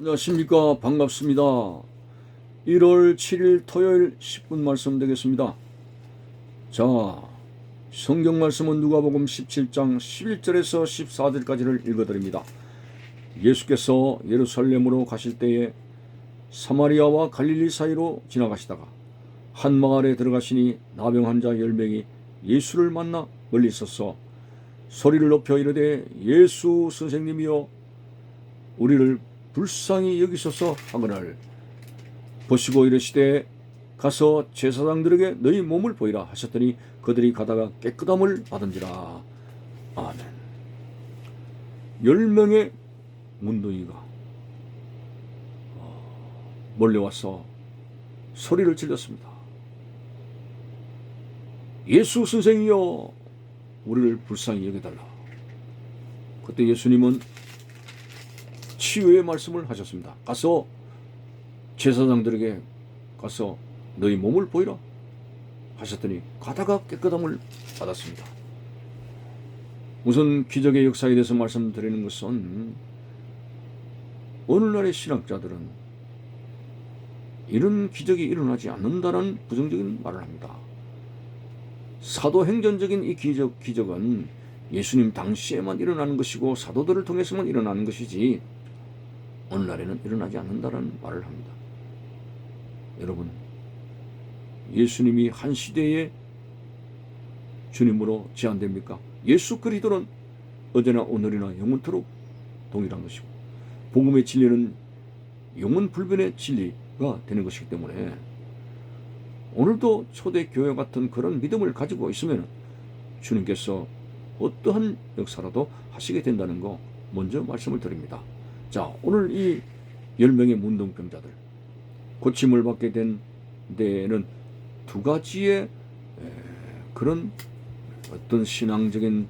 안녕하십니까. 반갑습니다. 1월 7일 토요일 10분 말씀 되겠습니다. 자, 성경 말씀은 누가복음 17장 11절에서 14절까지를 읽어드립니다. 예수께서 예루살렘으로 가실 때에 사마리아와 갈릴리 사이로 지나가시다가 한 마을에 들어가시니 나병 환자 10명이 예수를 만나 멀리 있어서 소리를 높여 이르되 예수 선생님이여 우리를 불쌍히 여기소서 하거늘 보시고 이르시되 가서 제사장들에게 너희 몸을 보이라 하셨더니 그들이 가다가 깨끗함을 받은지라. 아멘. 10명의 문둥이가 몰려와서 소리를 질렀습니다. 예수 선생이여 우리를 불쌍히 여겨달라. 그때 예수님은 치유의 말씀을 하셨습니다. 가서 제사장들에게 가서 너희 몸을 보이라 하셨더니 가다가 깨끗함을 받았습니다. 우선 기적의 역사에 대해서 말씀드리는 것은 오늘날의 신학자들은 이런 기적이 일어나지 않는다는 부정적인 말을 합니다. 사도행전적인 이 기적은 예수님 당시에만 일어나는 것이고 사도들을 통해서만 일어나는 것이지 오늘날에는 일어나지 않는다는 말을 합니다. 여러분, 예수님이 한 시대의 주님으로 제한됩니까? 예수 그리스도는 어제나 오늘이나 영원토록 동일한 것이고 복음의 진리는 영원 불변의 진리가 되는 것이기 때문에 오늘도 초대교회 같은 그런 믿음을 가지고 있으면 주님께서 어떠한 역사라도 하시게 된다는 거 먼저 말씀을 드립니다. 자, 오늘 이 10명의 문둥병자들 고침을 받게 된 데에는 두 가지의 그런 어떤 신앙적인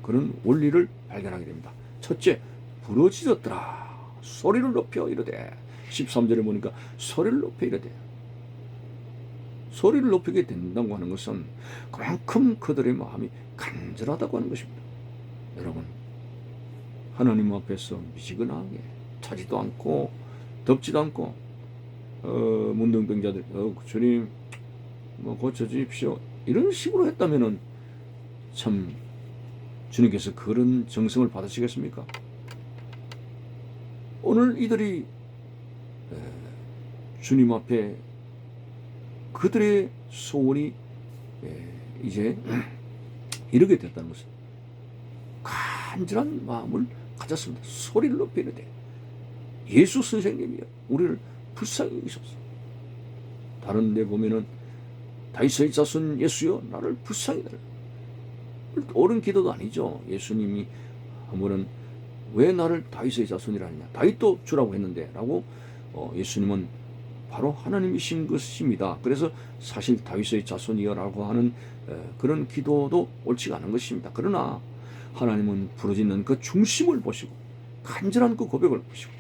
그런 원리를 발견하게 됩니다. 첫째, 부러지셨더라. 소리를 높여 이르되 13절에 보니까 소리를 높여 이르되 소리를 높이게 된다고 하는 것은 그만큼 그들의 마음이 간절하다고 하는 것입니다. 여러분, 하나님 앞에서 미지근하게 차지도 않고 덥지도 않고 문둥병자들 주님 고쳐주십시오 이런 식으로 했다면은 참 주님께서 그런 정성을 받으시겠습니까? 오늘 이들이 주님 앞에 그들의 소원이 이제 이르게 됐다는 것은 간절한 마음을 가졌습니다. 소리를 높여 이르되 예수 선생님이여 우리를 불쌍히 여기소서. 다른 데 보면은 다윗의 자손 예수여 나를 불쌍히 여기소서. 옳은 기도도 아니죠. 예수님이 한번은 왜 나를 다윗의 자손이라 하느냐, 다윗도 주라고 했는데 라고 예수님은 바로 하나님이신 것입니다. 그래서 사실 다윗의 자손이여 라고 하는 그런 기도도 옳지가 않은 것입니다. 그러나 하나님은 부르짖는 그 중심을 보시고 간절한 그 고백을 보시고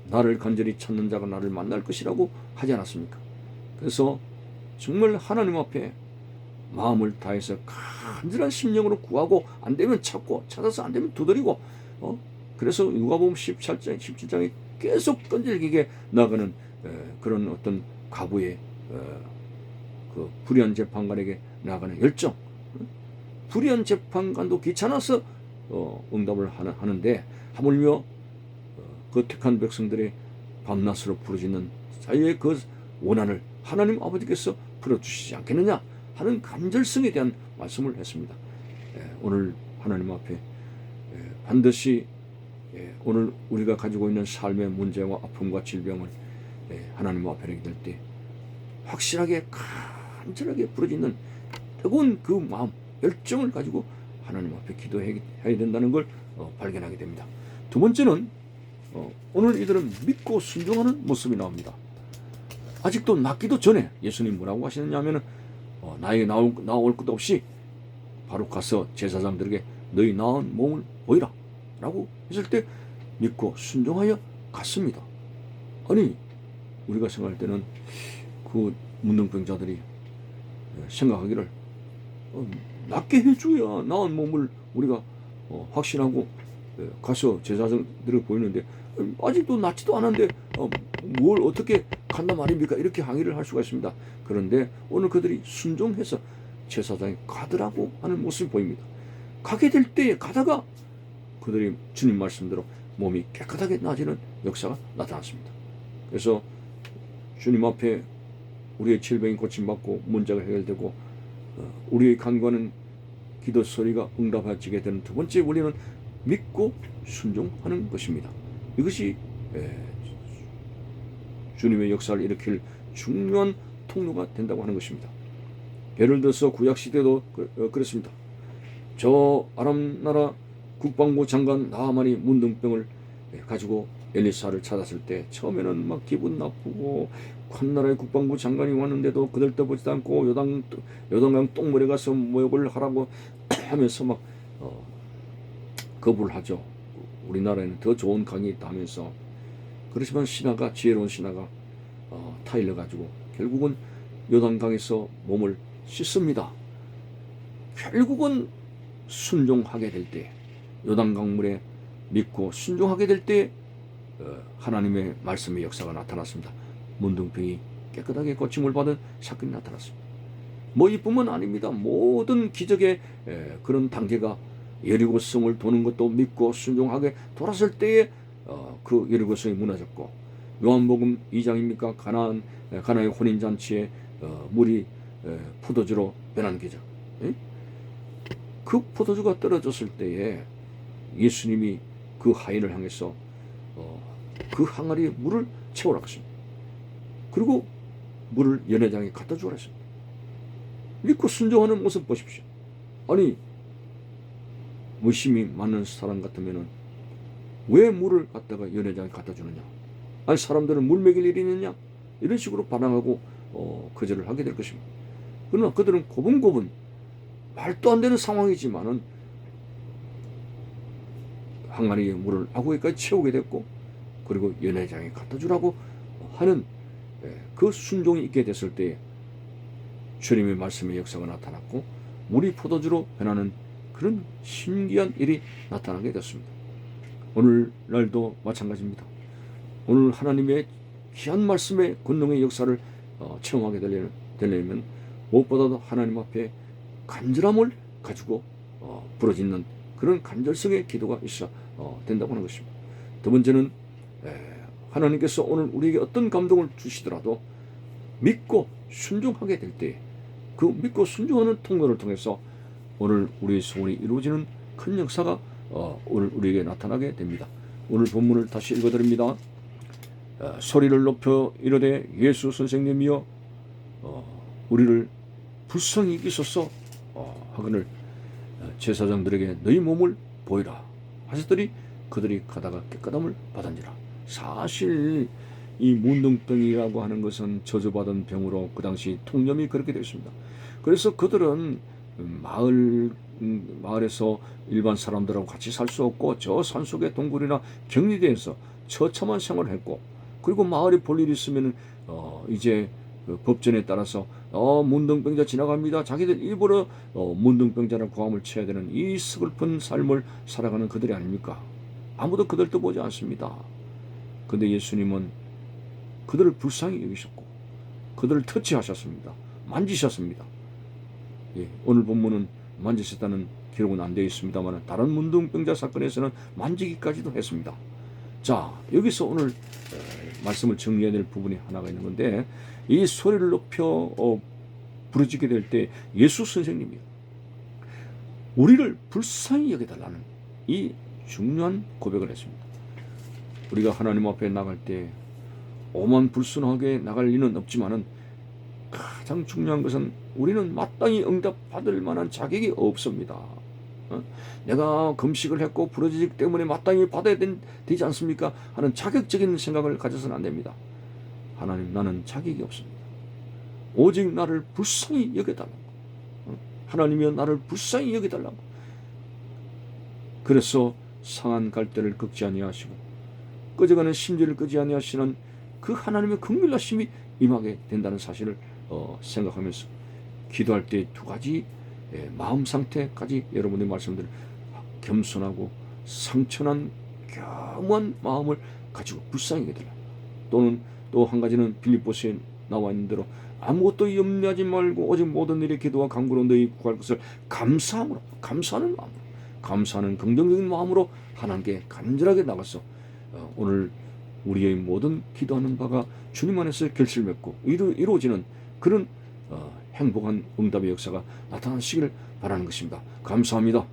나를 간절히 찾는 자가 나를 만날 것이라고 하지 않았습니까? 그래서 정말 하나님 앞에 마음을 다해서 간절한 심령으로 구하고 안 되면 찾고 찾아서 안 되면 두드리고 그래서 누가복음 17장에 계속 끈질기게 나가는 그런 어떤 가부의 그 불의한 재판관에게 나가는 열정. 불의한 재판관도 귀찮아서 응답을 하는데 하물며 그 택한 백성들의 밤낮으로 부르짖는 자유의 그 원한을 하나님 아버지께서 풀어주시지 않겠느냐 하는 간절성에 대한 말씀을 했습니다. 오늘 하나님 앞에 반드시 오늘 우리가 가지고 있는 삶의 문제와 아픔과 질병을 하나님 앞에 내게 될 때 확실하게 간절하게 부르짖는 뜨거운 그 마음 열정을 가지고 하나님 앞에 기도해야 된다는 걸 발견하게 됩니다. 두 번째는 오늘 이들은 믿고 순종하는 모습이 나옵니다. 아직도 낫기도 전에 예수님 뭐라고 하시느냐 하면은 나에게 나올 것도 없이 바로 가서 제사장들에게 너희 나은 몸을 보이라 라고 했을 때 믿고 순종하여 갔습니다. 아니 우리가 생각할 때는 그 문둥병자들이 생각하기를 낫게 해줘야 나은 몸을 우리가 확신하고 가서 제사장들을 보이는데 아직도 낫지도 않은데 뭘 어떻게 간단 말입니까? 이렇게 항의를 할 수가 있습니다. 그런데 오늘 그들이 순종해서 제사장이 가더라고 하는 모습이 보입니다. 가게 될 때에 가다가 그들이 주님 말씀대로 몸이 깨끗하게 나아지는 역사가 나타났습니다. 그래서 주님 앞에 우리의 질병이 고침받고 문제가 해결되고 우리의 간구하는 기도 소리가 응답하지게 되는 두 번째 원리는 믿고 순종하는 것입니다. 이것이 주님의 역사를 일으킬 중요한 통로가 된다고 하는 것입니다. 예를 들어서 구약시대도 그렇습니다. 저 아람 나라 국방부 장관 나하만이 문둥병을 가지고 엘리사를 찾았을 때 처음에는 막 기분 나쁘고 한 나라의 국방부 장관이 왔는데도 그들 떠보지도 않고 요단강 똥물에 가서 모욕을 하라고 하면서 막 거부를 하죠. 우리나라에는 더 좋은 강이 있다 하면서. 그렇지만 신하가, 지혜로운 신하가 타일러 가지고 결국은 요단강에서 몸을 씻습니다. 결국은 순종하게 될 때, 요단강물에 믿고 순종하게 될 때 하나님의 말씀의 역사가 나타났습니다. 문둥병이 깨끗하게 고침을 받은 사건이 나타났습니다. 뭐 이뿐만 아닙니다. 모든 기적의 그런 단계가 여리고성을 도는 것도 믿고 순종하게 돌았을 때에 그 여리고성이 무너졌고, 요한복음 2장입니까? 가나의 혼인잔치에 물이 포도주로 변한 기적. 그 포도주가 떨어졌을 때에 예수님이 그 하인을 향해서 그 항아리에 물을 채우라고 했습니다. 그리고 물을 연회장에 갖다 주라 했습니다. 믿고 순종하는 모습 보십시오. 아니, 의심이 많은 사람 같으면은 왜 물을 갖다가 연회장에 갖다 주느냐? 아니, 사람들은 물 먹일 일이 있느냐? 이런 식으로 반항하고 거절을 하게 될 것입니다. 그러나 그들은 고분고분 말도 안 되는 상황이지만은 항아리에 물을 아구에까지 채우게 됐고, 그리고 연회장에 갖다 주라고 하는 그 순종이 있게 됐을 때 주님의 말씀의 역사가 나타났고 물이 포도주로 변하는 그런 신기한 일이 나타나게 됐습니다. 오늘날도 마찬가지입니다. 오늘 하나님의 귀한 말씀의 권능의 역사를 체험하게 되려면 무엇보다도 하나님 앞에 간절함을 가지고 부르짖는 그런 간절성의 기도가 있어야 된다고 하는 것입니다. 두 번째는 하나님께서 오늘 우리에게 어떤 감동을 주시더라도 믿고 순종하게 될 때 그 믿고 순종하는 통로를 통해서 오늘 우리의 소원이 이루어지는 큰 역사가 오늘 우리에게 나타나게 됩니다. 오늘 본문을 다시 읽어드립니다. 소리를 높여 이르되 예수 선생님이여 우리를 불쌍히 여기소서 하거늘 제사장들에게 너희 몸을 보이라 하셨더니 그들이 가다가 깨끗함을 받은지라. 사실 이 문둥병이라고 하는 것은 저주받은 병으로 그 당시 통념이 그렇게 되었습니다. 그래서 그들은 마을에서 일반 사람들하고 같이 살 수 없고 저 산속의 동굴이나 격리대에서 처참한 생활을 했고, 그리고 마을에 볼 일이 있으면 이제 그 법전에 따라서 문둥병자 지나갑니다. 자기들 일부러 문둥병자라 고함을 쳐야 되는 이 서글픈 삶을 살아가는 그들이 아닙니까? 아무도 그들도 보지 않습니다. 근데 예수님은 그들을 불쌍히 여기셨고 그들을 터치하셨습니다. 만지셨습니다. 예, 오늘 본문은 만지셨다는 기록은 안 되어 있습니다만 다른 문둥병자 사건에서는 만지기까지도 했습니다. 자, 여기서 오늘 말씀을 정리해야 될 부분이 하나가 있는 건데, 이 소리를 높여 부르짖게 될 때 예수 선생님이 우리를 불쌍히 여겨달라는 이 중요한 고백을 했습니다. 우리가 하나님 앞에 나갈 때 오만불순하게 나갈 리는 없지만은 가장 중요한 것은 우리는 마땅히 응답받을 만한 자격이 없습니다. 내가 금식을 했고 부르짖기 때문에 마땅히 받아야 되지 않습니까? 하는 자격적인 생각을 가져서는 안 됩니다. 하나님, 나는 자격이 없습니다. 오직 나를 불쌍히 여겨달라고. 하나님이여 나를 불쌍히 여겨달라고. 그래서 상한 갈대를 꺾지 아니하시고 꺼져가는 심지를 끄지 아니하시는 그 하나님의 긍휼하심이 임하게 된다는 사실을 생각하면서 기도할 때 두 가지 마음 상태까지 여러분의 말씀들 겸손하고 상처난 겸한 마음을 가지고 불쌍히 여겨달라. 또는 또 한 가지는 빌립보서에 나와 있는 대로 아무것도 염려하지 말고 오직 모든 일에 기도와 간구로 너희 구할 것을 감사함으로, 감사하는 마음으로, 감사하는 긍정적인 마음으로 하나님께 간절하게 나가서 오늘 우리의 모든 기도하는 바가 주님 안에서 결실 맺고 이루어지는 그런 행복한 응답의 역사가 나타나시기를 바라는 것입니다. 감사합니다.